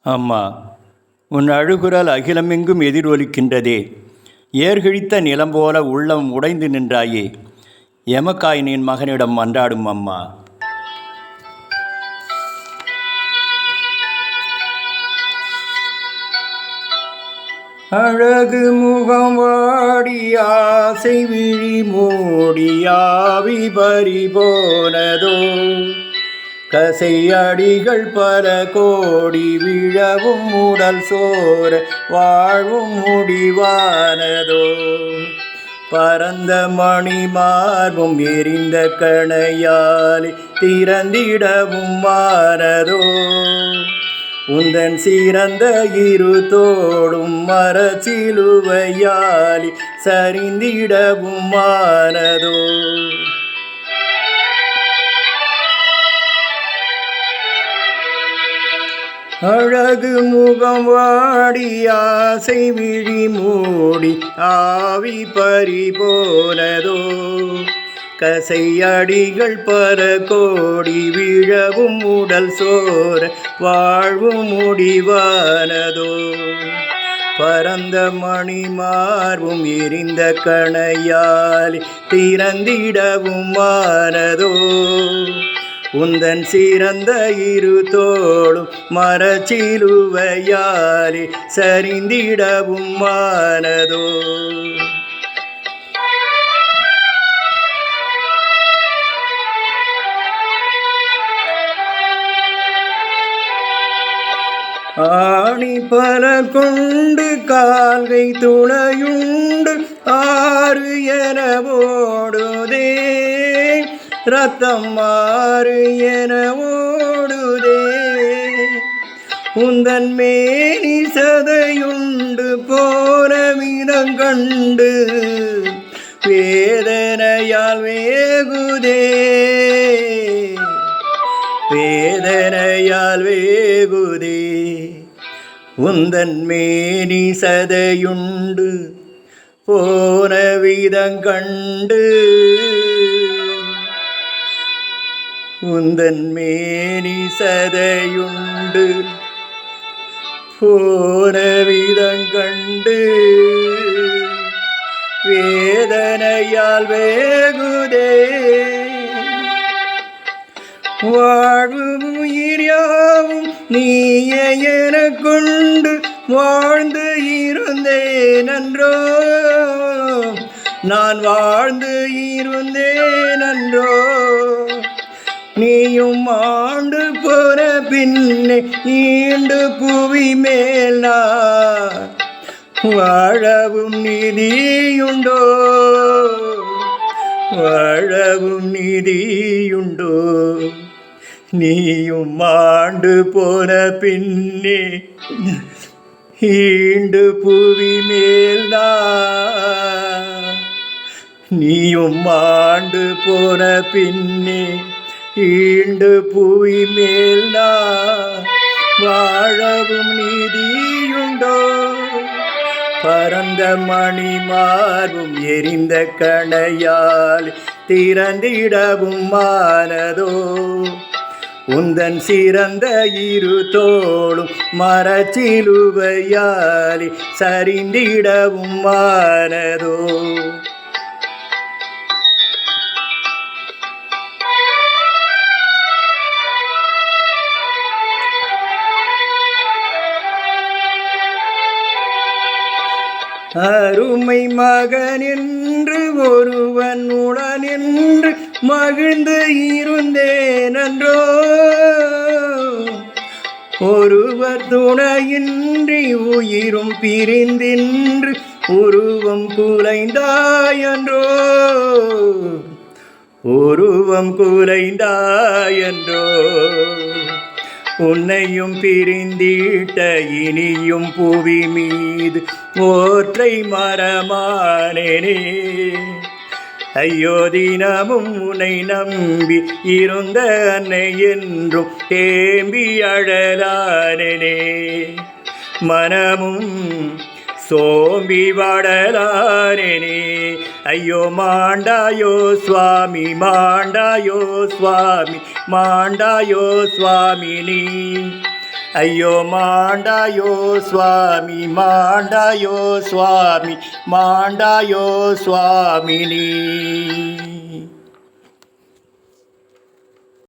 அம்மா, உன் அழுகுரல் அகிலமெங்கும் எதிரொலிக்கின்றதே. ஏர்கிழித்த நிலம் போல உள்ளம் உடைந்து நின்றாயே. எமக்காயினின் மகனிடம் மன்றாடும் அம்மா. அழகு முகம் வாடி ஆசை விழி மூடியாவி பறி போனதோ. கசை அடிகள் பல கோடி விழவும் உடல் சோர வாழ்வும் முடிவானதோ. பரந்த மணி மார்பும் எரிந்த கணையாலே திறந்திடவும் மானதோ. உந்தன் சிறந்த இரு தோடும் மரச்சிலுவையாலி சரிந்திடவும் மானதோ. அழகு முகம் வாடி ஆசை விழி மூடி ஆவி பறி போனதோ. கசை அடிகள் பல கோடி விழவும் உடல் சோர வாழ்வும் முடிவானதோ. பரந்த மணி மார்பும் எரிந்த கணையாலி திறந்திடவும் மானதோ. உந்தன் சிறந்த இரு தோளும் மரச்சிலுவையாலே சரிந்திடவும் மானதோ. ஆணி பல கொண்டு கால்கை துணையுண்டு ஆறு என ஓடுதே. ரத்தம் மாறு என ஓடுதே. உந்தன் மேனி சதையுண்டு போன விதம் கண்டு வேதனையால் வேகுதே. வேதனையால் வேகுதே. உந்தன் மேனி சதையுண்டு போன விதங்கண்டு. உந்தன் மேனி சதையுண்டு போன விதங்கண்டு வேதனையால் வேகுதே. வாழும் உயிர் யாவும் நீயே எனக் கொண்டு வாழ்ந்து இருந்தேன் அன்றோ. நான் வாழ்ந்து இருந்தேன் அன்றோ. நீயும் ஆண்டு போன பின்னே ஈண்டு புவி மேல் நான் வாழவும் நிதியுண்டோ. வாழவும் நிதியுண்டோ. நீயும் ஆண்டு போன பின்னே ஈண்டு புவி மேல் நான். நீயும் ஆண்டு போன பின்னே ஈண்டு புவி மேல் நான் வாழவும் நிதியுண்டோ. பரந்த மணி மார்பும் எரிந்த கணையால் திறந்திடவும் மானதோ. உந்தன் சிறந்த இரு தோளும் மரச்சிலுவையாலி சரிந்திடவும் மானதோ. அருமை மகன் என்று ஒருவன் உடன் என்று மகிழ்ந்து இருந்தேன் அன்றோ. ஒருவர் துணையின்றி உயிரும் பிரிந்தின்று உருவம் குலைந்தாயன்றோ. உருவம் குலைந்தாயன்றோ. உன்னையும் பிரிந்திட்ட இனியும் புவி மீது ஒற்றை மரமானேனே. ஐயோ தினமும் உன்னை நம்பி இருந்த அன்னை என்றும் தேம்பி அழலானேனே. மனமும் சோம்பி வாடலானேனே. ஐயோ மாண்டாயோ சுவாமி மாண்டாயோ சுவாமி மாண்டாயோ சுவாமி நீ. ஐயோ மாண்டாயோ சுவாமி மாண்டாயோ சுவாமி மாண்டாயோ சுவாமி நீ